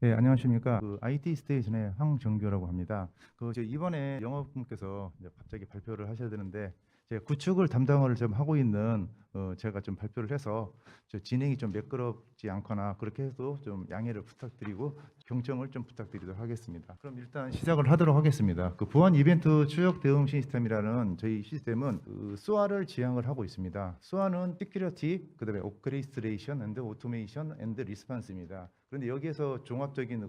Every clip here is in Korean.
네, 안녕하십니까. IT 스테이션의 황정규라고 합니다. 이번에 영업분께서 이제 갑자기 발표를 하셔야 되는데, 제가 구축을 담당을 좀 하고 있는 제가 좀 발표를 해서 진행이 좀 매끄럽지 않거나 그렇게 해도 좀 양해를 부탁드리고 경청을 좀 부탁드리도록 하겠습니다. 그럼 일단 시작을 하도록 하겠습니다. 보안 이벤트 추적 대응 시스템이라는 저희 시스템은 SOA를 지향을 하고 있습니다. SOA는 Security, 그다음에 Orchestration and Automation and Response입니다. 그런데 여기에서 종합적인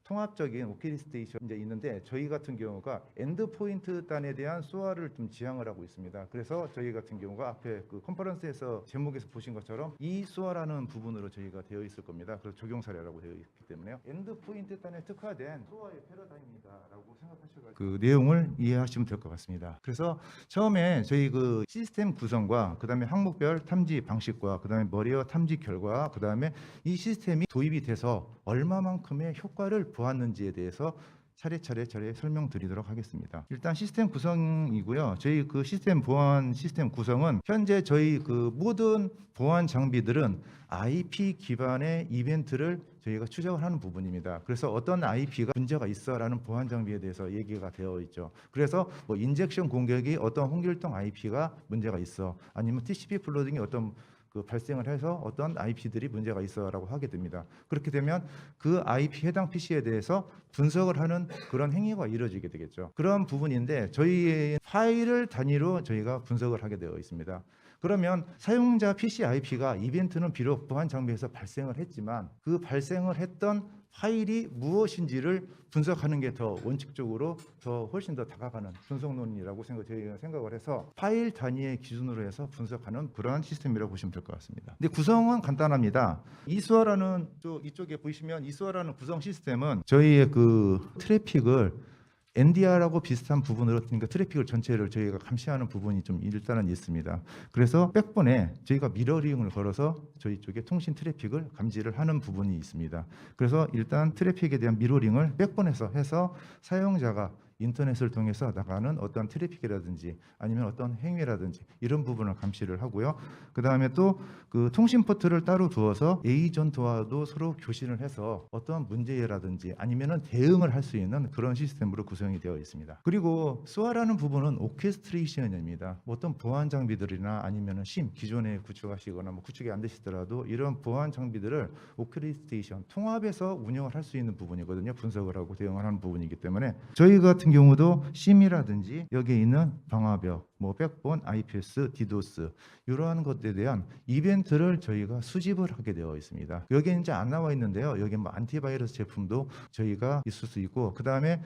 통합적인 오케스트레이션 이제 있는데, 저희 같은 경우가 엔드포인트 단에 대한 소화를 좀 지향을 하고 있습니다. 그래서 저희 같은 경우가 앞에 컨퍼런스에서 제목에서 보신 것처럼 이 소화라는 부분으로 저희가 되어 있을 겁니다. 그래서 적용 사례라고 되어 있기 때문에요. 엔드포인트 단에 특화된 소화의 패러다임이다라고 생각하셔서 내용을 이해하시면 될 것 같습니다. 그래서 처음에 저희 시스템 구성과 그다음에 항목별 탐지 방식과 그다음에 머리어 탐지 결과, 그다음에 이 시스템이 도입이 돼서 얼마만큼의 효과를 보았는지에 대해서 차례차례 설명드리도록 하겠습니다. 일단 시스템 구성이고요. 저희 시스템 보안 시스템 구성은 현재 저희 모든 보안 장비들은 IP 기반의 이벤트를 저희가 추적을 하는 부분입니다. 그래서 어떤 IP가 문제가 있어라는 보안 장비에 대해서 얘기가 되어 있죠. 그래서 인젝션 공격이 어떤 홍길동 IP가 문제가 있어, 아니면 TCP 플로딩이 어떤 발생을 해서 어떤 IP들이 문제가 있어라고 하게 됩니다. 그렇게 되면 그 IP 해당 PC에 대해서 분석을 하는 그런 행위가 이루어지게 되겠죠. 그런 부분인데, 저희의 파일을 단위로 저희가 분석을 하게 되어 있습니다. 그러면 사용자 PC IP가 이벤트는 비록 보안 장비에서 발생을 했지만 그 발생을 했던 파일이 무엇인지를 분석하는 게 더 원칙적으로 훨씬 더 다가가는 분석론이라고 저희가 생각을 해서 파일 단위의 기준으로 해서 분석하는 그러한 시스템이라고 보시면 될 것 같습니다. 근데 구성은 간단합니다. 이수아라는 이쪽에 보시면 이수아라는 구성 시스템은 저희의 트래픽을 NDR하고 비슷한 부분으로, 그러니까 트래픽을 전체를 저희가 감시하는 부분이 좀 일단은 있습니다. 그래서 백본에 저희가 미러링을 걸어서 저희 쪽에 통신 트래픽을 감지를 하는 부분이 있습니다. 그래서 일단 트래픽에 대한 미러링을 백본에서 해서 사용자가 인터넷을 통해서 나가는 어떤 트래픽이라든지 아니면 어떤 행위라든지 이런 부분을 감시를 하고요. 그 다음에 또 통신 포트를 따로 두어서 에이전트와도 서로 교신을 해서 어떤 문제라든지 아니면은 대응을 할 수 있는 그런 시스템으로 구성이 되어 있습니다. 그리고 SOA라는 부분은 오케스트레이션입니다. 어떤 보안 장비들이나 아니면은 기존에 구축하시거나 구축이 안 되시더라도 이런 보안 장비들을 오케스트레이션 통합해서 운영을 할 수 있는 부분이거든요. 분석을 하고 대응을 하는 부분이기 때문에 저희 같은 경우도 심이라든지 여기에 있는 방화벽, 백본, IPS, 디도스 이러한 것들에 대한 이벤트를 저희가 수집을 하게 되어 있습니다. 여기에 이제 안 나와 있는데요. 여기 안티바이러스 제품도 저희가 있을 수 있고, 그 다음에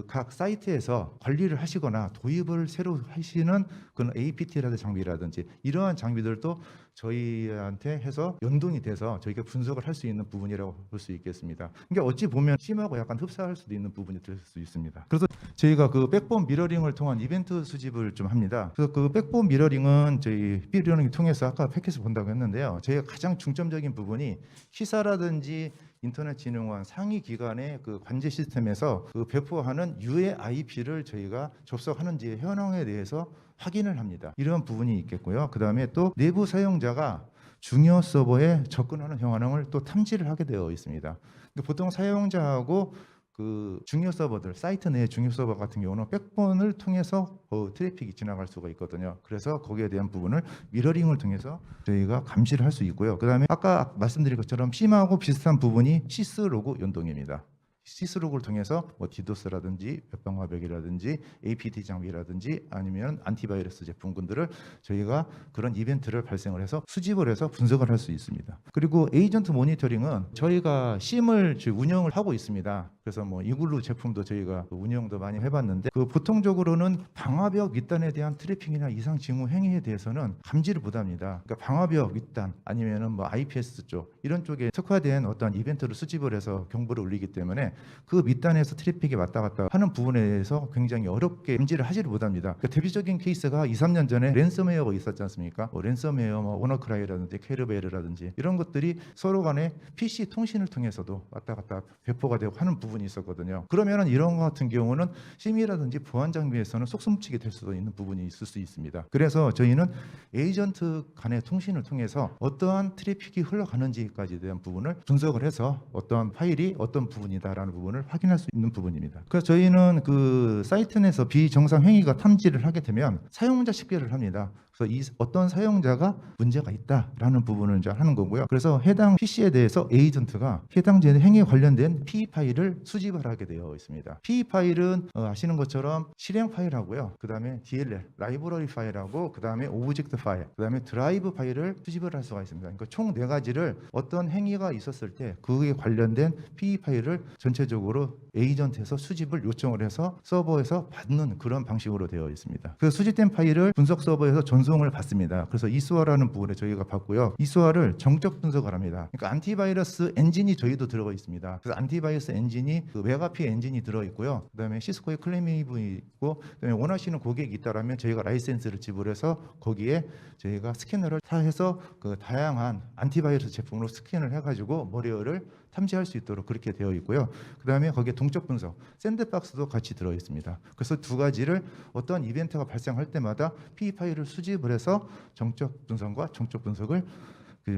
각 사이트에서 관리를 하시거나 도입을 새로 하시는 그런 APT라든지 장비라든지 이러한 장비들도 저희한테 해서 연동이 돼서 저희가 분석을 할 수 있는 부분이라고 볼 수 있겠습니다. 그러니까 어찌 보면 심하고 약간 흡사할 수도 있는 부분이 될 수 있습니다. 그래서 저희가 백본 미러링을 통한 이벤트 수집을 좀 합니다. 그래서 백본 미러링은 저희 미러링을 통해서 아까 패킷을 본다고 했는데요. 저희가 가장 중점적인 부분이 시사라든지 인터넷진흥원 상위 기관의 관제 시스템에서 배포하는 유해 IP를 저희가 접속하는지 현황에 대해서 확인을 합니다. 이런 부분이 있겠고요. 그 다음에 또 내부 사용자가 중요 서버에 접근하는 현황을 또 탐지를 하게 되어 있습니다. 보통 사용자하고 중요 서버들, 사이트 내 중요 서버 같은 경우는 백본을 통해서 트래픽이 지나갈 수가 있거든요. 그래서 거기에 대한 부분을 미러링을 통해서 저희가 감시를 할 수 있고요. 그 다음에 아까 말씀드린 것처럼 심하고 비슷한 부분이 시스로그 연동입니다. 시스로그를 통해서 디도스라든지 웹방화벽이라든지 APT 장비라든지 아니면 안티바이러스 제품군들을 저희가 그런 이벤트를 발생을 해서 수집을 해서 분석을 할 수 있습니다. 그리고 에이전트 모니터링은 저희가 심을 운영을 하고 있습니다. 그래서 이글루 제품도 저희가 운영도 많이 해봤는데 보통적으로는 방화벽 윗단에 대한 트래픽이나 이상 징후 행위에 대해서는 감지를 못합니다. 그러니까 방화벽 윗단 아니면은 IPS 쪽 이런 쪽에 특화된 어떤 이벤트를 수집을 해서 경보를 울리기 때문에 그 밑단에서 트래픽이 왔다 갔다 하는 부분에 대해서 굉장히 어렵게 감지를 하지를 못합니다. 그러니까 대표적인 케이스가 2, 3년 전에 랜섬웨어가 있었지 않습니까? 랜섬웨어, 워너크라이라든지 캐르베르라든지 이런 것들이 서로 간에 PC 통신을 통해서도 왔다 갔다 배포가 되고 하는 부분이 부분이 있었거든요. 그러면은 이런 것 같은 경우는 심의라든지 보안 장비에서는 속수무책이 될 수도 있는 부분이 있을 수 있습니다. 그래서 저희는 에이전트 간의 통신을 통해서 어떠한 트래픽이 흘러가는지까지에 대한 부분을 분석을 해서 어떠한 파일이 어떤 부분이다라는 부분을 확인할 수 있는 부분입니다. 그래서 저희는 그 사이트 내에서 비정상 행위가 탐지를 하게 되면 사용자 식별을 합니다. 그래서 이 어떤 사용자가 문제가 있다라는 부분을 이제 하는 거고요. 그래서 해당 PC에 대해서 에이전트가 해당 행위에 관련된 PE 파일을 수집을 하게 되어 있습니다. PE 파일은 아시는 것처럼 실행 파일하고요. 그다음에 DLL 라이브러리 파일하고 그다음에 오브젝트 파일, 그다음에 드라이브 파일을 수집을 할 수가 있습니다. 그러니까 총 4가지를 어떤 행위가 있었을 때 그에 관련된 PE 파일을 전체적으로 에이전트에서 수집을 요청을 해서 서버에서 받는 그런 방식으로 되어 있습니다. 그 수집된 파일을 분석 서버에서 전송을 받습니다. 그래서 이수아라는 부분에 저희가 받고요. 이수아를 정적 분석을 합니다. 그러니까 안티바이러스 엔진이 저희도 들어가 있습니다. 그래서 안티바이러스 엔진이 그 메가피 엔진이 들어 있고요. 그다음에 시스코의 클레미브 있고, 그다음에 원하시는 고객이 있다라면 저희가 라이센스를 지불해서 거기에 저희가 스캐너를 해서 그 다양한 안티바이러스 제품으로 스캔을 해가지고 머리어를 탐지할 수 있도록 그렇게 되어 있고요. 그다음에 거기에 동적 분석, 샌드박스도 같이 들어 있습니다. 그래서 2가지를 어떤 이벤트가 발생할 때마다 PE 파일을 수집을 해서 정적 분석과 정적 분석을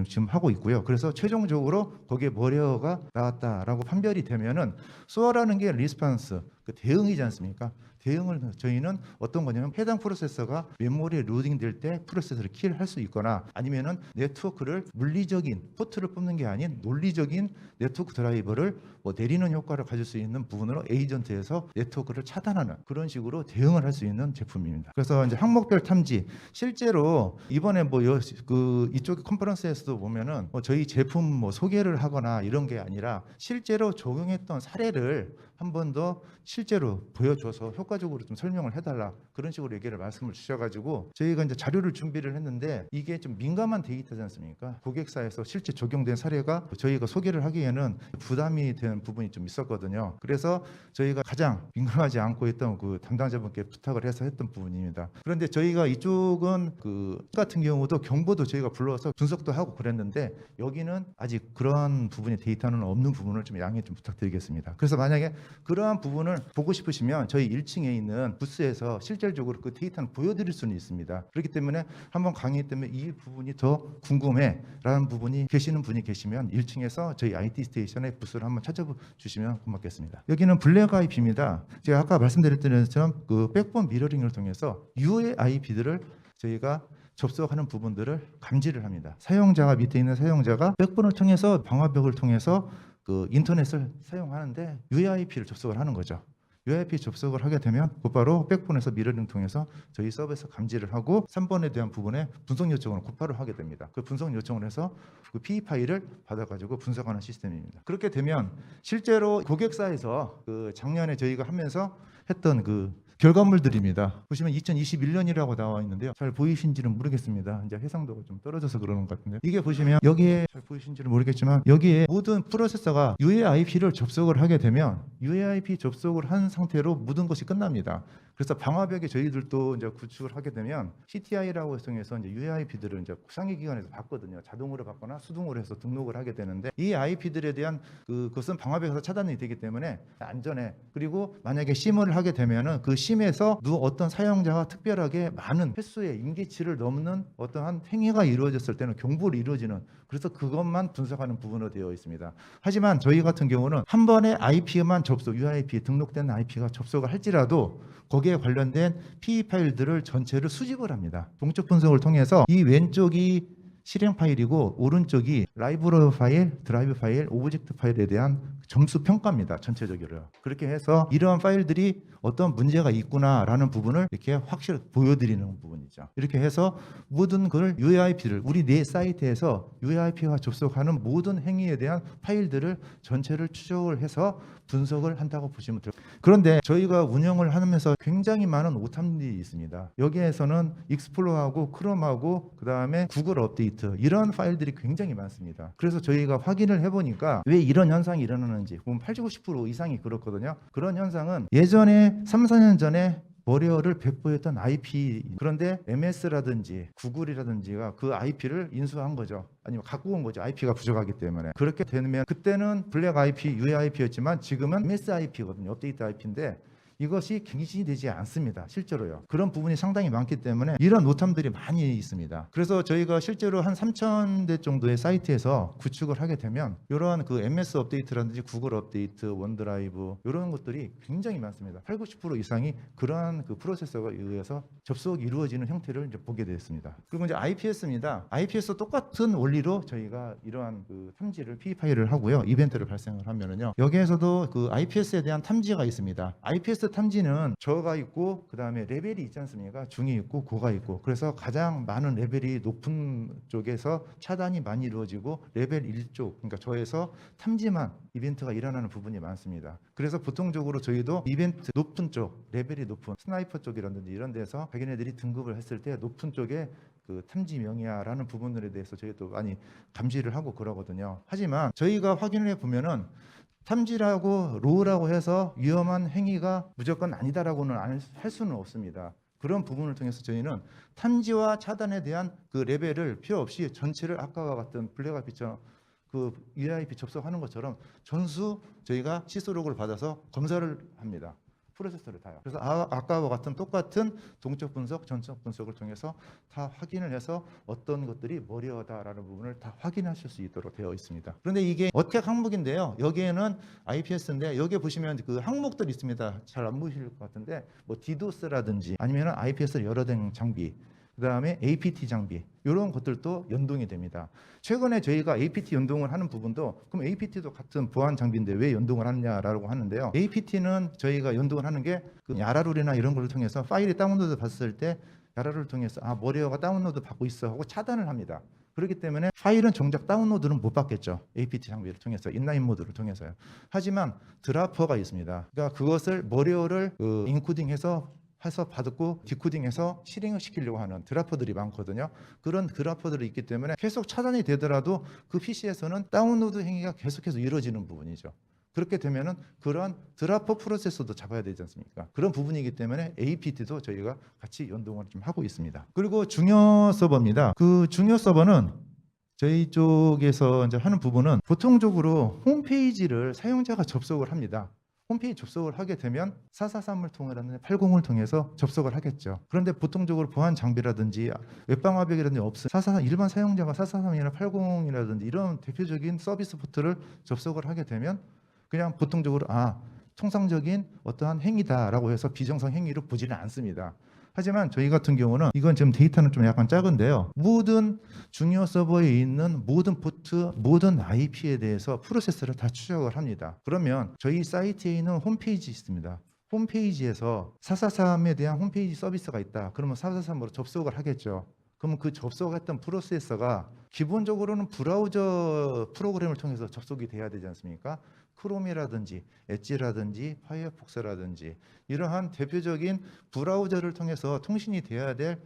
지금 하고 있고요. 그래서 최종적으로 거기에 머리어가 나왔다라고 판별이 되면은 소어라는 게 리스폰스, 그 대응이지 않습니까? 대응을 저희는 어떤 거냐면 해당 프로세서가 메모리에 로딩될 때 프로세서를 킬할 수 있거나 아니면은 네트워크를 물리적인 포트를 뽑는 게 아닌 논리적인 네트워크 드라이버를 뭐 내리는 효과를 가질 수 있는 부분으로 에이전트에서 네트워크를 차단하는 그런 식으로 대응을 할 수 있는 제품입니다. 그래서 이제 항목별 탐지, 실제로 이번에 뭐 이쪽 컨퍼런스에서도 보면은 뭐 저희 제품 뭐 소개를 하거나 이런 게 아니라 실제로 적용했던 사례를 한 번 더 실제로 보여줘서 효과적으로 좀 설명을 해달라, 그런 식으로 얘기를 말씀을 주셔가지고 저희가 이제 자료를 준비를 했는데 이게 좀 민감한 데이터지 않습니까? 고객사에서 실제 적용된 사례가 저희가 소개를 하기에는 부담이 되는 부분이 좀 있었거든요. 그래서 저희가 가장 민감하지 않고 있던 그 담당자분께 부탁을 해서 했던 부분입니다. 그런데 저희가 이쪽은 그 같은 경우도 경보도 저희가 불러서 분석도 하고 그랬는데 여기는 아직 그런 부분의 데이터는 없는 부분을 좀 양해 좀 부탁드리겠습니다. 그래서 만약에 그러한 부분을 보고 싶으시면 저희 1층에 있는 부스에서 실질적으로 그 데이터는 보여드릴 수는 있습니다. 그렇기 때문에 한번 강의 때문에 이 부분이 더 궁금해라는 부분이 계시는 분이 계시면 1층에서 저희 IT 스테이션의 부스를 한번 찾아주시면 고맙겠습니다. 여기는 블랙 IP입니다. 제가 아까 말씀드렸던 것처럼 그 백본 미러링을 통해서 UAIP들을 저희가 접속하는 부분들을 감지를 합니다. 사용자가 밑에 있는 사용자가 백본을 통해서 방화벽을 통해서 그 인터넷을 사용하는데 UAIP를 접속을 하는 거죠. UAIP 접속을 하게 되면 곧바로 백본에서 미러링 통해서 저희 서버에서 감지를 하고 3번에 대한 부분에 분석 요청을 곧바로 하게 됩니다. 그 분석 요청을 해서 그 PE 파일을 받아가지고 분석하는 시스템입니다. 그렇게 되면 실제로 고객사에서 그 작년에 저희가 하면서 했던 그 결과물들입니다. 보시면 2021년이라고 나와 있는데요. 잘 보이신지는 모르겠습니다. 이제 해상도가 좀 떨어져서 그러는 것 같은데 이게 보시면 여기에 잘 보이신지는 모르겠지만 여기에 모든 프로세서가 UAIP를 접속을 하게 되면 UAIP 접속을 한 상태로 모든 것이 끝납니다. 그래서 방화벽에 저희들도 이제 구축을 하게 되면 CTI라고 통해서 이제 UAIP들을 이제 상위기관에서 받거든요. 자동으로 받거나 수동으로 해서 등록을 하게 되는데 이 IP들에 대한 그것은 방화벽에서 차단이 되기 때문에 안전해. 그리고 만약에 심을 하게 되면은 그 심에서 어떤 사용자가 특별하게 많은 횟수의 임계치를 넘는 어떠한 행위가 이루어졌을 때는 경보를 이루어지는, 그래서 그것만 분석하는 부분으로 되어 있습니다. 하지만 저희 같은 경우는 한 번에 IP만 접속, UAIP 등록된 IP가 접속을 할지라도 거기에 관련된 PE 파일들을 전체를 수집을 합니다. 동적 분석을 통해서 이 왼쪽이 실행 파일이고 오른쪽이 라이브러리 파일, 드라이브 파일, 오브젝트 파일에 대한 점수 평가입니다. 전체적으로. 그렇게 해서 이러한 파일들이 어떤 문제가 있구나라는 부분을 이렇게 확실히 보여드리는 부분이죠. 이렇게 해서 모든 걸 UAIP를 우리 내 사이트에서 UAIP가 접속하는 모든 행위에 대한 파일들을 전체를 추적을 해서 분석을 한다고 보시면 돼요. 그런데 저희가 운영을 하면서 굉장히 많은 오탐들이 있습니다. 여기에서는 익스플로어하고 크롬하고 그다음에 구글 업데이트 이런 파일들이 굉장히 많습니다. 그래서 저희가 확인을 해보니까 왜 이런 현상이 일어나는지 보면 80, 90% 이상이 그렇거든요. 그런 현상은 예전에 3, 4년 전에 머리어를 배포했던 IP, 그런데 MS라든지 구글이라든지가 그 IP를 인수한 거죠. 아니면 갖고 온 거죠. IP가 부족하기 때문에. 그렇게 되면 그때는 블랙 IP, UAIP였지만 지금은 MSIP거든요. 업데이트 IP인데 이것이 갱신이 되지 않습니다. 실제로요. 그런 부분이 상당히 많기 때문에 이런 오탐들이 많이 있습니다. 그래서 저희가 실제로 한 3,000대 정도의 사이트에서 구축을 하게 되면 이러한 그 MS 업데이트라든지 구글 업데이트, 원드라이브 이런 것들이 굉장히 많습니다. 8, 90% 이상이 그러한 그 프로세서가 의해서 접속이 이루어지는 형태를 이제 보게 되었습니다. 그리고 이제 IPS입니다. IPS 똑같은 원리로 저희가 이러한 그 탐지를 P 파일을 하고요. 이벤트를 발생을 하면은요. 여기에서도 그 IPS에 대한 탐지가 있습니다. IPS 탐지는 저가 있고 그다음에 레벨이 있지 않습니까? 중이 있고 고가 있고. 그래서 가장 많은 레벨이 높은 쪽에서 차단이 많이 이루어지고 레벨 1쪽, 그러니까 저에서 탐지만 이벤트가 일어나는 부분이 많습니다. 그래서 보통적으로 저희도 이벤트 높은 쪽, 레벨이 높은 스나이퍼 쪽이라든지 이런 데서 자기네들이 등급을 했을 때 높은 쪽에 그 탐지 명이야라는 부분들에 대해서 저희도 많이 감지를 하고 그러거든요. 하지만 저희가 확인을 해보면은 탐지라고 로우라고 해서 위험한 행위가 무조건 아니다라고는 할 수는 없습니다. 그런 부분을 통해서 저희는 탐지와 차단에 대한 그 레벨을 필요 없이 전체를 아까와 같은 블랙아이피처럼 그 UAIP 접속하는 것처럼 전수 저희가 시스로그를 받아서 검사를 합니다. 프로세서를 다요. 그래서 아까와 같은 똑같은 동적 분석, 전적 분석을 통해서 다 확인을 해서 어떤 것들이 머리어다라는 부분을 다 확인하실 수 있도록 되어 있습니다. 그런데 이게 어택 항목인데요. 여기에는 IPS인데 여기에 보시면 그 항목들이 있습니다. 잘 안 보이실 것 같은데 뭐 DDoS라든지 아니면 IPS를 여러 대 장비, 그 다음에 APT 장비 이런 것들도 연동이 됩니다. 최근에 저희가 APT 연동을 하는 부분도 그럼 APT도 같은 보안 장비인데 왜 연동을 하느냐라고 하는데요. APT는 저희가 연동을 하는 게 그 야라룰이나 이런 걸 통해서 파일이 다운로드 받았을 때 야라룰을 통해서 머리어가 다운로드 받고 있어 하고 차단을 합니다. 그렇기 때문에 파일은 정작 다운로드는 못 받겠죠. APT 장비를 통해서 인라인 모드를 통해서요. 하지만 드라퍼가 있습니다. 그러니까 그것을 머리어를 인코딩해서 받고 디코딩해서 실행을 시키려고 하는 드라퍼들이 많거든요. 그런 드라퍼들이 있기 때문에 계속 차단이 되더라도 그 PC에서는 다운로드 행위가 계속해서 이루어지는 부분이죠. 그렇게 되면은 그런 드라퍼 프로세서도 잡아야 되지 않습니까? 그런 부분이기 때문에 APT도 저희가 같이 연동을 좀 하고 있습니다. 그리고 중요 서버입니다. 그 중요 서버는 저희 쪽에서 이제 하는 부분은 보통적으로 홈페이지를 사용자가 접속을 합니다. 홈페이지 접속을 하게 되면 443을 통해라든지 80을 통해서 접속을 하겠죠. 그런데 보통적으로 보안 장비라든지 웹방화벽이라든지 없으면 443 일반 사용자가 443이나 80이라든지 이런 대표적인 서비스 포트를 접속을 하게 되면 그냥 보통적으로 통상적인 어떠한 행위다라고 해서 비정상 행위로 보지는 않습니다. 하지만 저희 같은 경우는 이건 지금 데이터는 좀 약간 작은데요. 모든 중요 서버에 있는 모든 포트, 모든 IP에 대해서 프로세서를 다 추적을 합니다. 그러면 저희 사이트에 있는 홈페이지 있습니다. 홈페이지에서 443에 대한 홈페이지 서비스가 있다. 그러면 443으로 접속을 하겠죠. 그러면 그 접속했던 프로세서가 기본적으로는 브라우저 프로그램을 통해서 접속이 돼야 되지 않습니까? 크롬이라든지 엣지라든지 파이어폭스라든지 이러한 대표적인 브라우저를 통해서 통신이 돼야 될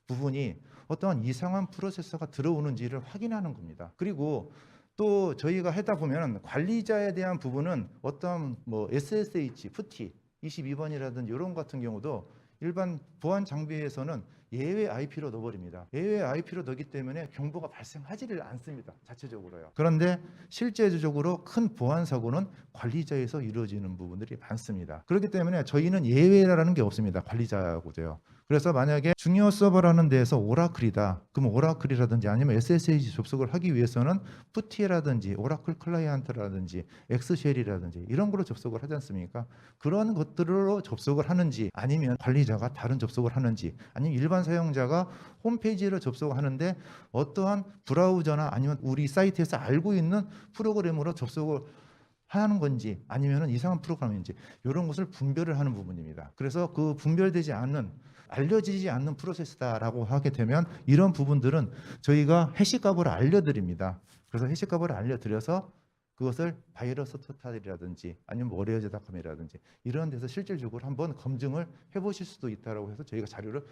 부분이 어떠한 이상한 프로세서가 들어오는지를 확인하는 겁니다. 그리고 또 저희가 하다 보면 관리자에 대한 부분은 어떤 뭐 SSH, 푸티 22번이라든지 이런 같은 경우도 일반 보안 장비에서는 예외 IP로 넣어버립니다. 예외 IP로 넣기 때문에 경보가 발생하지를 않습니다. 자체적으로요. 그런데 실제적으로 큰 보안 사고는 관리자에서 이루어지는 부분들이 많습니다. 그렇기 때문에 저희는 예외라는 게 없습니다. 관리자하고도요. 그래서 만약에 중요 서버라는 데에서 오라클이다. 그럼 오라클이라든지 아니면 SSH 접속을 하기 위해서는 푸티라든지 오라클 클라이언트라든지 엑스쉘이라든지 이런 걸로 접속을 하지 않습니까? 그런 것들로 접속을 하는지 아니면 관리자가 다른 접속을 하는지 아니면 일반 사용자가 홈페이지를 접속하는데 어떠한 브라우저나 아니면 우리 사이트에서 알고 있는 프로그램으로 접속을 하는 건지 아니면 이상한 프로그램인지 이런 것을 분별을 하는 부분입니다. 그래서 그 분별되지 않는 알려지지 않는 프로세스다라고 하게 되면 이런 부분들은 저희가 해시값을 알려드립니다. 그래서 해시값을 알려드려서 그것을 바이러스 토탈이라든지 아니면 워리어즈닷컴이라든지 이런 데서 실질적으로 한번 검증을 해보실 수도 있다라고 해서 저희가 자료를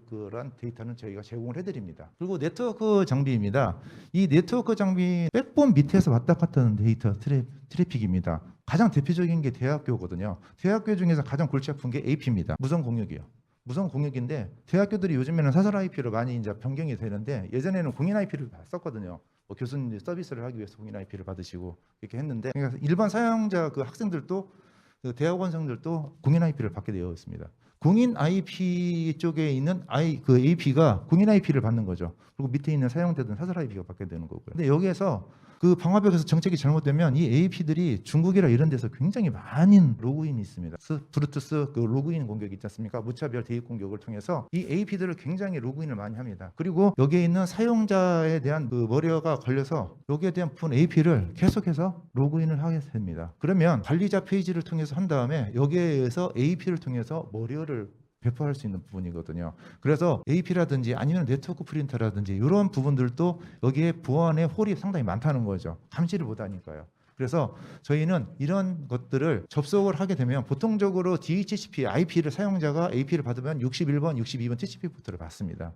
그런 데이터는 저희가 제공을 해드립니다. 그리고 네트워크 장비입니다. 이 네트워크 장비 백본 밑에서 왔다 갔다 하는 데이터 트래픽입니다. 가장 대표적인 게 대학교거든요. 대학교 중에서 가장 골치 아픈 게 AP입니다. 무선 공역이요. 무선 공역인데 대학교들이 요즘에는 사설 IP로 많이 이제 변경이 되는데 예전에는 공인 IP를 썼거든요. 뭐 교수님 서비스를 하기 위해서 공인 IP를 받으시고 이렇게 했는데 그러니까 일반 사용자 그 학생들도 그 대학원생들도 공인 IP를 받게 되어 있습니다. 공인 IP 쪽에 있는 그 AP가 공인 IP를 받는 거죠. 그리고 밑에 있는 사용자들은 사설 IP가 받게 되는 거고요. 근데 여기에서 그 방화벽에서 정책이 잘못되면 이 AP들이 중국이나 이런 데서 굉장히 많은 로그인이 있습니다. 브루투스 그 로그인 공격이 있지 않습니까? 무차별 대입 공격을 통해서 이 AP들을 굉장히 로그인을 많이 합니다. 그리고 여기에 있는 사용자에 대한 그 머리어가 걸려서 여기에 대한 부분 AP를 계속해서 로그인을 하게 됩니다. 그러면 관리자 페이지를 통해서 한 다음에 여기에 의해서 AP를 통해서 머리어를 배포할 수 있는 부분이거든요. 그래서 AP라든지 아니면 네트워크 프린터라든지 이런 부분들도 여기에 보안의 홀이 상당히 많다는 거죠. 감지를 못하니까요. 그래서 저희는 이런 것들을 접속을 하게 되면 보통적으로 DHCP IP를 사용자가 AP를 받으면 61번, 62번 TCP 포트를 받습니다.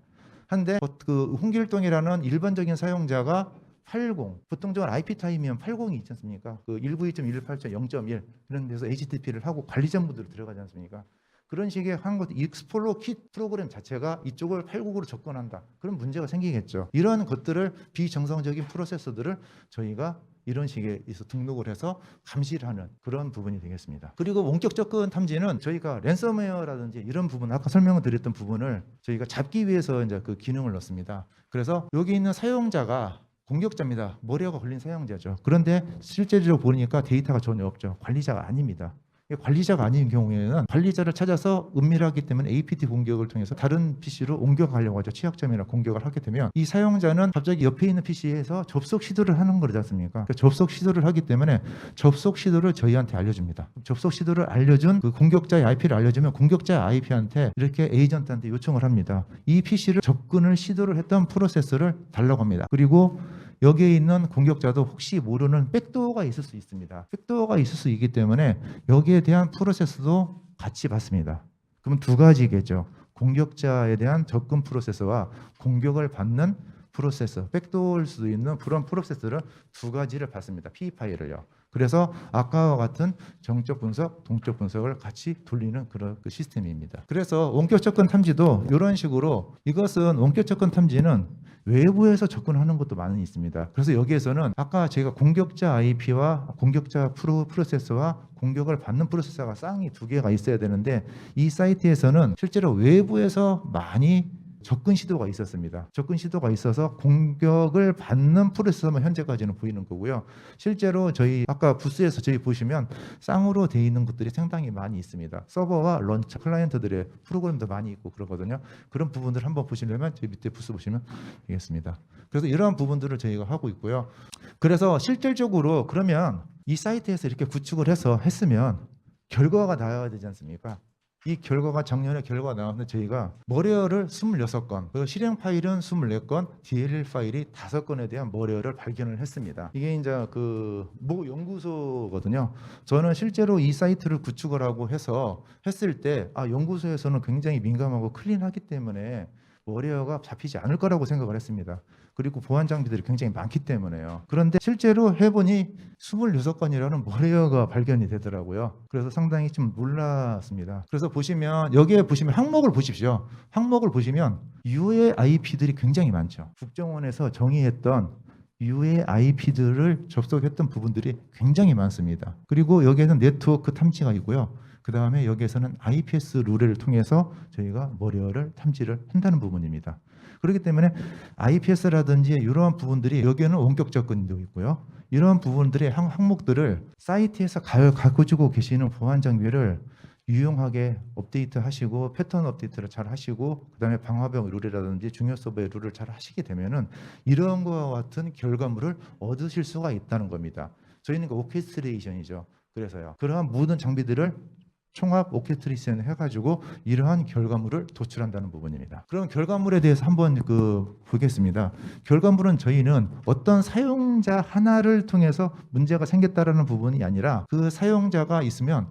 한데 그 홍길동이라는 일반적인 사용자가 80, 보통적으로 IP 타임이면 80이 있지 않습니까? 그 192.168.0.1 이런 데서 HTTP를 하고 관리자 모드로 들어가지 않습니까? 그런 식의 한 것, 익스플로 킷 프로그램 자체가 이쪽을 80으로 접근한다. 그런 문제가 생기겠죠. 이런 것들을 비정상적인 프로세서들을 저희가 이런 식의 등록을 해서 감시를 하는 그런 부분이 되겠습니다. 그리고 원격 접근 탐지는 저희가 랜섬웨어라든지 이런 부분, 아까 설명을 드렸던 부분을 저희가 잡기 위해서 이제 그 기능을 넣습니다. 그래서 여기 있는 사용자가 공격자입니다. 머리가 걸린 사용자죠. 그런데 실제로 보니까 데이터가 전혀 없죠. 관리자가 아닙니다. 관리자가 아닌 경우에는 관리자를 찾아서 은밀하기 때문에 APT 공격을 통해서 다른 PC로 옮겨가려고 하죠. 취약점이나 공격을 하게 되면 이 사용자는 갑자기 옆에 있는 PC에서 접속 시도를 하는 거지 않습니까? 그러니까 접속 시도를 하기 때문에 접속 시도를 저희한테 알려줍니다. 접속 시도를 알려준 그 공격자의 IP를 알려주면 공격자의 IP한테 이렇게 에이전트한테 요청을 합니다. 이 PC를 접근을 시도를 했던 프로세서를 달라고 합니다. 그리고 여기에 있는 공격자도 혹시 모르는 백도어가 있을 수 있습니다. 백도어가 있을 수 있기 때문에 여기에 대한 프로세스도 같이 받습니다. 그럼 두 가지겠죠. 공격자에 대한 접근 프로세스와 공격을 받는 프로세스, 백도어일 수도 있는 그런 프로세스를 두 가지를 받습니다. P 파일을요. 그래서 아까와 같은 정적 분석, 동적 분석을 같이 돌리는 그런 그 시스템입니다. 그래서 원격 접근 탐지도 이런 식으로 이것은 원격 접근 탐지는 외부에서 접근하는 것도 많이 있습니다. 그래서 여기에서는 아까 제가 공격자 IP와 공격자 프로세서와 공격을 받는 프로세서가 쌍이 두 개가 있어야 되는데 이 사이트에서는 실제로 외부에서 많이 접근 시도가 있었습니다. 접근 시도가 있어서 공격을 받는 프로세서만 현재까지는 보이는 거고요. 실제로 저희 아까 부스에서 저희 보시면 쌍으로 되어 있는 것들이 상당히 많이 있습니다. 서버와 런처 클라이언트들의 프로그램도 많이 있고 그러거든요. 그런 부분들 한번 보시려면 저희 밑에 부스 보시면 되겠습니다. 그래서 이러한 부분들을 저희가 하고 있고요. 그래서 실질적으로 그러면 이 사이트에서 이렇게 구축을 해서 했으면 결과가 나와야 되지 않습니까? 이 결과가 작년에 결과가 나왔는데 저희가 머리어를 26건, 그 실행 파일은 24건, DLL 파일이 5건에 대한 머리어를 발견을 했습니다. 이게 이제 그 모 연구소거든요. 저는 실제로 이 사이트를 구축을 하고 해서 했을 때 연구소에서는 굉장히 민감하고 클린하기 때문에 머리어가 잡히지 않을 거라고 생각을 했습니다. 그리고 보안 장비들이 굉장히 많기 때문에요. 그런데 실제로 해보니 26건이라는 머리어가 발견이 되더라고요. 그래서 상당히 좀 놀랐습니다. 그래서 보시면 여기에 보시면 항목을 보십시오. 항목을 보시면 유해 IP들이 굉장히 많죠. 국정원에서 정의했던 유해 IP들을 접속했던 부분들이 굉장히 많습니다. 그리고 여기에는 네트워크 탐지가 있고요. 그 다음에 여기에서는 IPS 룰을 통해서 저희가 머리어를 탐지를 한다는 부분입니다. 그렇기 때문에 IPS라든지 이러한 부분들이 여기에는 원격 접근도 있고요. 이러한 부분들의 항목들을 사이트에서 가지고 계시는 보안 장비를 유용하게 업데이트 하시고 패턴 업데이트를 잘 하시고 그다음에 방화벽 룰이라든지 중요 서버의 룰을 잘 하시게 되면은 이런 것과 같은 결과물을 얻으실 수가 있다는 겁니다. 저희는 그 오케스트레이션이죠. 그래서요. 그러한 모든 장비들을 총합 오케스트레이션 해가지고 이러한 결과물을 도출한다는 부분입니다. 그럼 결과물에 대해서 한번 보겠습니다. 결과물은 저희는 어떤 사용자 하나를 통해서 문제가 생겼다라는 부분이 아니라 그 사용자가 있으면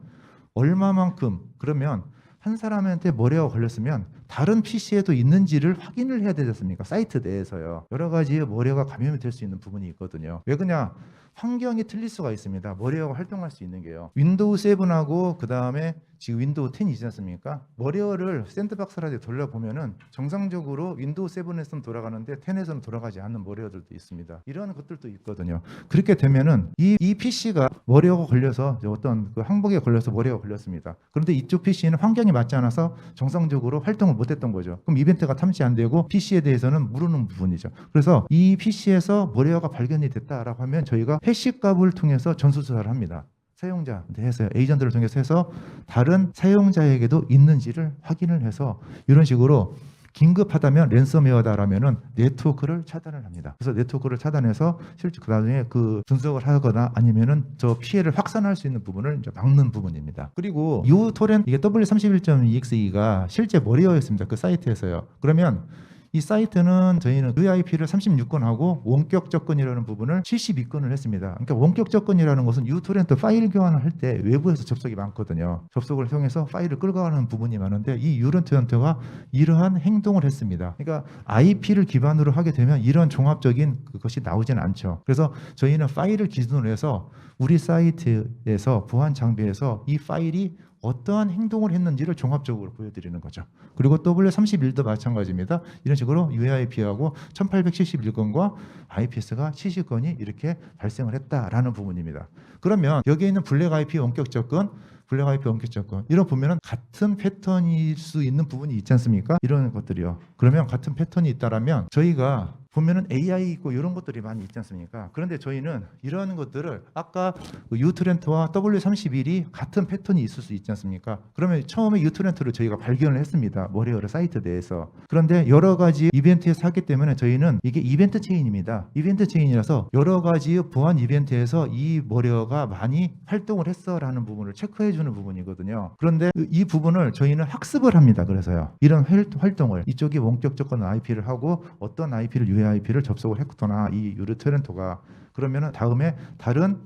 얼마만큼 그러면 한 사람한테 머리가 걸렸으면 다른 PC에도 있는지를 확인을 해야 되지 않습니까? 사이트 내에서요. 여러 가지의 머리가 감염이 될 수 있는 부분이 있거든요. 왜 그러냐? 환경이 틀릴 수가 있습니다. 머리어가 활동할 수 있는 게요. 윈도우 7하고 그 다음에 지금 윈도우 10이지 않습니까? 머리어를 샌드박스라도 돌려보면은 정상적으로 윈도우 7에서는 돌아가는데 10에서는 돌아가지 않는 머리어들도 있습니다. 이런 것들도 있거든요. 그렇게 되면은 이 PC가 머리어가 걸려서 어떤 그 항목에 걸려서 머리어가 걸렸습니다. 그런데 이쪽 PC는 환경이 맞지 않아서 정상적으로 활동을 못했던 거죠. 그럼 이벤트가 탐지 안 되고 PC에 대해서는 모르는 부분이죠. 그래서 이 PC에서 머리어가 발견이 됐다라고 하면 저희가 해시 값을 통해서 전수조사를 합니다. 사용자한테 에이전트를 통해서 해서 다른 사용자에게도 있는지를 확인을 해서 이런 식으로 긴급하다면 랜섬웨어다라면은 네트워크를 차단을 합니다. 그래서 네트워크를 차단해서 실제 그 나중에 그 분석을 하거나 아니면은 저 피해를 확산할 수 있는 부분을 이제 막는 부분입니다. 그리고 uTorrent 이게 W31.exe가 실제 머리어였습니다. 그 사이트에서요. 그러면 이 사이트는 저희는 VIP를 36건하고 원격 접근이라는 부분을 72건을 했습니다. 그러니까 원격 접근이라는 것은 uTorrent 파일 교환을 할 때 외부에서 접속이 많거든요. 접속을 통해서 파일을 끌고 가는 부분이 많은데 이 uTorrent가 이러한 행동을 했습니다. 그러니까 IP를 기반으로 하게 되면 이런 종합적인 그것이 나오지는 않죠. 그래서 저희는 파일을 기준으로 해서 우리 사이트에서 보안 장비에서 이 파일이 어떠한 행동을 했는지를 종합적으로 보여드리는 거죠. 그리고 W31도 마찬가지입니다. 이런 식으로 UAIP하고 1871건과 IPS가 70건이 이렇게 발생을 했다라는 부분입니다. 그러면 여기에 있는 블랙 IP 원격 접근, 블랙 IP 원격 접근 이런 보면은 같은 패턴일 수 있는 부분이 있지 않습니까? 이런 것들이요. 그러면 같은 패턴이 있다라면 저희가 보면은 AI 있고 이런 것들이 많이 있지 않습니까? 그런데 저희는 이러한 것들을 아까 uTorrent와 W31이 같은 패턴이 있을 수 있지 않습니까? 그러면 처음에 uTorrent를 저희가 발견을 했습니다. 머리어를 사이트 내에서. 그런데 여러 가지 이벤트에서 하기 때문에 저희는 이게 이벤트 체인입니다. 이벤트 체인이라서 여러 가지 보안 이벤트에서 이 머리어가 많이 활동을 했어라는 부분을 체크해 주는 부분이거든요. 그런데 이 부분을 저희는 학습을 합니다. 그래서요. 이런 활동을 이쪽이 원격 접근 IP를 하고 어떤 IP를 UAIP를 접속을 했구나 이 uTorrent가 그러면은 다음에 다른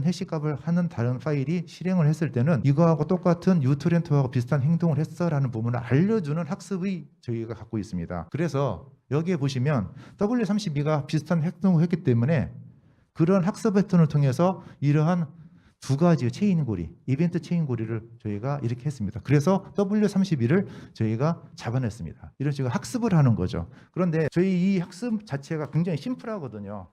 해시값을 하는 다른 파일이 실행을 했을 때는 이거하고 똑같은 uTorrent하고 비슷한 행동을 했어라는 부분을 알려주는 학습이 저희가 갖고 있습니다. 그래서 여기에 보시면 W32가 비슷한 행동을 했기 때문에 그런 학습 패턴을 통해서 이러한 두 가지의 체인고리, 이벤트 체인고리를 저희가 이렇게 했습니다. 그래서 W31을 저희가 잡아냈습니다. 이런 식으로 학습을 하는 거죠. 그런데 저희 이 학습 자체가 굉장히 심플하거든요.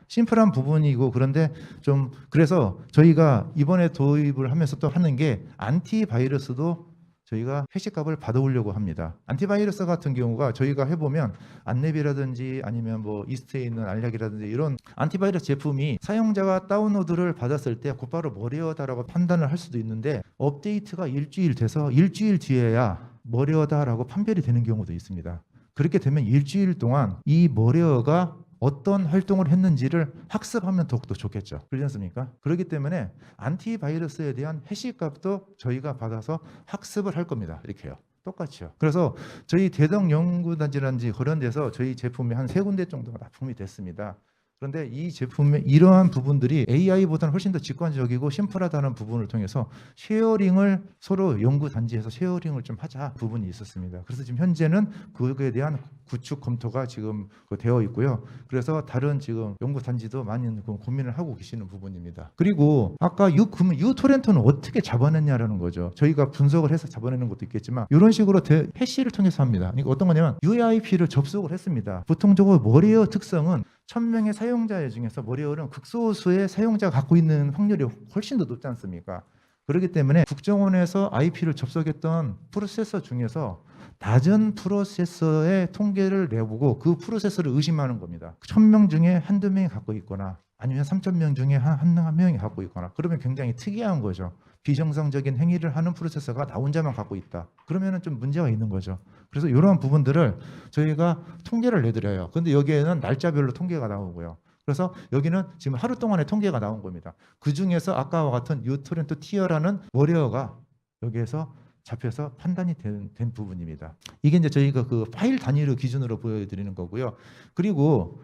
심플한 부분이고 그런데 좀 그래서 저희가 이번에 도입을 하면서 또 하는 게 안티바이러스도 저희가 해시값을 받아오려고 합니다. 안티바이러스 같은 경우가 저희가 해보면 안랩이라든지 아니면 뭐 이스트에 있는 알약이라든지 이런 안티바이러스 제품이 사용자가 다운로드를 받았을 때 곧바로 머리어다라고 판단을 할 수도 있는데 업데이트가 일주일 돼서 일주일 뒤에야 머리어다라고 판별이 되는 경우도 있습니다. 그렇게 되면 일주일 동안 이 머리어가 어떤 활동을 했는지를 학습하면 더욱더 좋겠죠. 그렇지 않습니까? 그렇기 때문에 안티바이러스에 대한 해시값도 저희가 받아서 학습을 할 겁니다. 이렇게요. 똑같이요. 그래서 저희 대덕 연구단지라든지 그런 데서 저희 제품이 한 3군데 정도가 납품이 됐습니다. 그런데 이 제품의 이러한 부분들이 AI보다는 훨씬 더 직관적이고 심플하다는 부분을 통해서 쉐어링을 서로 연구단지에서 쉐어링을 좀 하자 부분이 있었습니다. 그래서 지금 현재는 그거에 대한 구축 검토가 지금 되어 있고요. 그래서 다른 지금 연구단지도 많이 고민을 하고 계시는 부분입니다. 그리고 아까 uTorrent는 어떻게 잡아냈냐라는 거죠. 저희가 분석을 해서 잡아내는 것도 있겠지만 이런 식으로 해시를 통해서 합니다. 그러니까 어떤 거냐면 UAIP를 접속을 했습니다. 보통적으로 머리어 특성은 1000명의 사용자 중에서 머리어는 극소수의 사용자가 갖고 있는 확률이 훨씬 더 높지 않습니까? 그렇기 때문에 국정원에서 IP를 접속했던 프로세서 중에서 낮은 프로세서의 통계를 내보고 그 프로세서를 의심하는 겁니다. 1000명 중에 한두 명이 갖고 있거나 아니면 3000명 중에 한 명이 갖고 있거나 그러면 굉장히 특이한 거죠. 비정상적인 행위를 하는 프로세서가 나 혼자만 갖고 있다. 그러면은 좀 문제가 있는 거죠. 그래서 이러한 부분들을 저희가 통계를 내드려요. 근데 여기에는 날짜별로 통계가 나오고요. 그래서 여기는 지금 하루 동안의 통계가 나온 겁니다. 그 중에서 아까와 같은 uTorrent 티어라는 워리어가 여기에서 잡혀서 판단이 된 부분입니다. 이게 이제 저희가 그 파일 단위로 기준으로 보여드리는 거고요. 그리고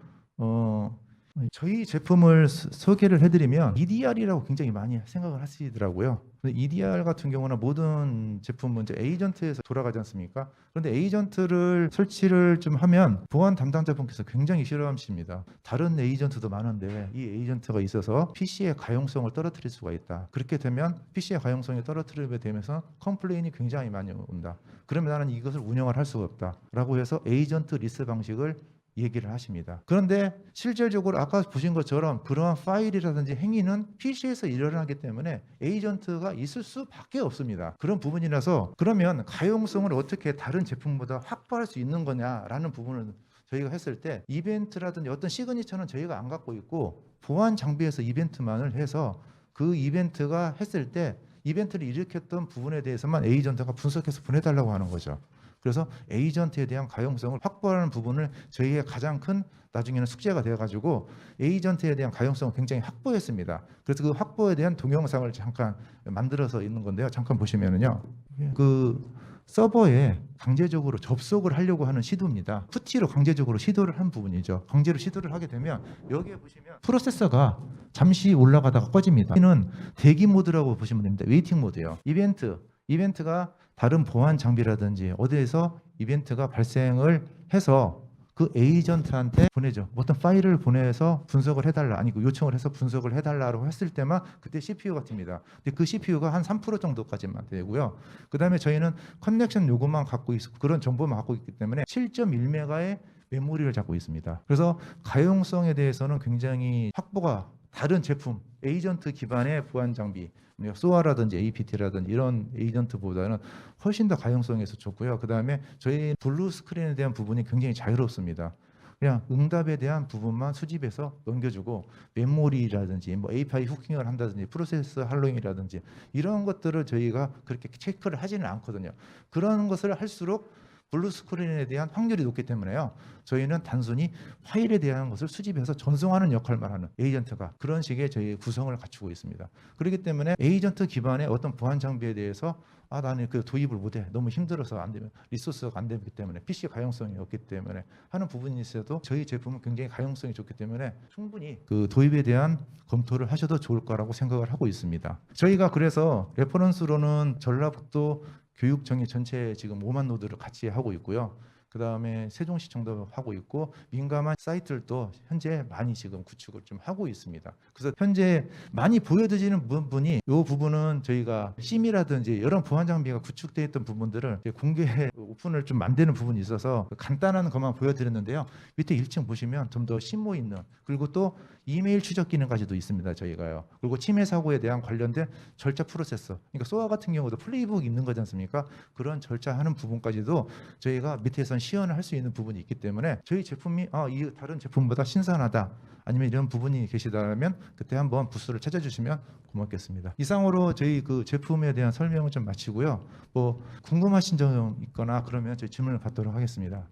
저희 제품을 소개를 해드리면 EDR이라고 굉장히 많이 생각을 하시더라고요. 근데 EDR 같은 경우는 모든 제품은 이제 에이전트에서 돌아가지 않습니까? 그런데 에이전트를 설치를 좀 하면 보안 담당자분께서 굉장히 싫어하십니다. 다른 에이전트도 많은데 이 에이전트가 있어서 PC의 가용성을 떨어뜨릴 수가 있다. 그렇게 되면 PC의 가용성이 떨어뜨리게 되면서 컴플레인이 굉장히 많이 온다. 그러면 나는 이것을 운영을 할 수가 없다라고 해서 에이전트 리스 방식을 얘기를 하십니다. 그런데 실질적으로 아까 보신 것처럼 그러한 파일이라든지 행위는 PC에서 일어나기 때문에 에이전트가 있을 수밖에 없습니다. 그런 부분이라서 그러면 가용성을 어떻게 다른 제품보다 확보할 수 있는 거냐라는 부분을 저희가 했을 때 이벤트라든지 어떤 시그니처는 저희가 안 갖고 있고 보안 장비에서 이벤트만을 해서 그 이벤트가 했을 때 이벤트를 일으켰던 부분에 대해서만 에이전트가 분석해서 보내달라고 하는 거죠. 그래서 에이전트에 대한 가용성을 확보하는 부분을 저희의 가장 큰 나중에는 숙제가 되어가지고 에이전트에 대한 가용성을 굉장히 확보했습니다. 그래서 그 확보에 대한 동영상을 잠깐 만들어서 있는 건데요. 잠깐 보시면은요, 그 서버에 강제적으로 접속을 하려고 하는 시도입니다. 푸티로 강제적으로 시도를 한 부분이죠. 강제로 시도를 하게 되면 여기에 보시면 프로세서가 잠시 올라가다가 꺼집니다. 여기는 대기 모드라고 보시면 됩니다. 웨이팅 모드예요. 이벤트가 다른 보안 장비라든지 어디에서 이벤트가 발생을 해서 그 에이전트한테 보내죠. 어떤 파일을 보내서 분석을 해달라, 아니 그 요청을 해서 분석을 해달라고 했을 때만 그때 CPU가 뜹니다. 근데 그 CPU가 한 3% 정도까지만 되고요. 그 다음에 저희는 커넥션 요것만 갖고 있고 그런 정보만 갖고 있기 때문에 7.1메가의 메모리를 잡고 있습니다. 그래서 가용성에 대해서는 굉장히 확보가 다른 제품 에이전트 기반의 보안 장비 소아라든지 APT라든지 이런 에이전트보다는 훨씬 더 가용성에서 좋고요. 그 다음에 저희 블루 스크린에 대한 부분이 굉장히 자유롭습니다. 그냥 응답에 대한 부분만 수집해서 넘겨주고 메모리라든지 뭐 API 후킹을 한다든지 프로세스 할로잉이라든지 이런 것들을 저희가 그렇게 체크를 하지는 않거든요. 그런 것을 할수록 블루 스크린에 대한 확률이 높기 때문에요. 저희는 단순히 파일에 대한 것을 수집해서 전송하는 역할만 하는 에이전트가 그런 식의 저희 구성을 갖추고 있습니다. 그렇기 때문에 에이전트 기반의 어떤 보안 장비에 대해서 나는 그 도입을 못해 너무 힘들어서 안 되면 리소스가 안 되기 때문에 PC 가용성이 없기 때문에 하는 부분이 있어도 저희 제품은 굉장히 가용성이 좋기 때문에 충분히 그 도입에 대한 검토를 하셔도 좋을 거라고 생각을 하고 있습니다. 저희가 그래서 레퍼런스로는 전라북도 교육청이 전체 지금 5만 노드를 같이 하고 있고요. 그 다음에 세종시청도 하고 있고 민감한 사이트들도 현재 많이 지금 구축을 좀 하고 있습니다. 그래서 현재 많이 보여드리는 부분이 이 부분은 저희가 심이라든지 이런 보안 장비가 구축되어 있던 부분들을 공개 오픈을 좀 만드는 부분이 있어서 간단한 것만 보여드렸는데요. 밑에 1층 보시면 좀 더 심도 있는 그리고 또 이메일 추적 기능까지도 있습니다. 저희가요. 그리고 침해 사고에 대한 관련된 절차 프로세서. 그러니까 소아 같은 경우도 플레이북 있는 거지 않습니까? 그런 절차하는 부분까지도 저희가 밑에선 시연을 할 수 있는 부분이 있기 때문에 저희 제품이 이 다른 제품보다 신선하다. 아니면 이런 부분이 계시다면 그때 한번 부스를 찾아주시면 고맙겠습니다. 이상으로 저희 그 제품에 대한 설명을 좀 마치고요. 뭐 궁금하신 점 있거나 그러면 저희 질문을 받도록 하겠습니다.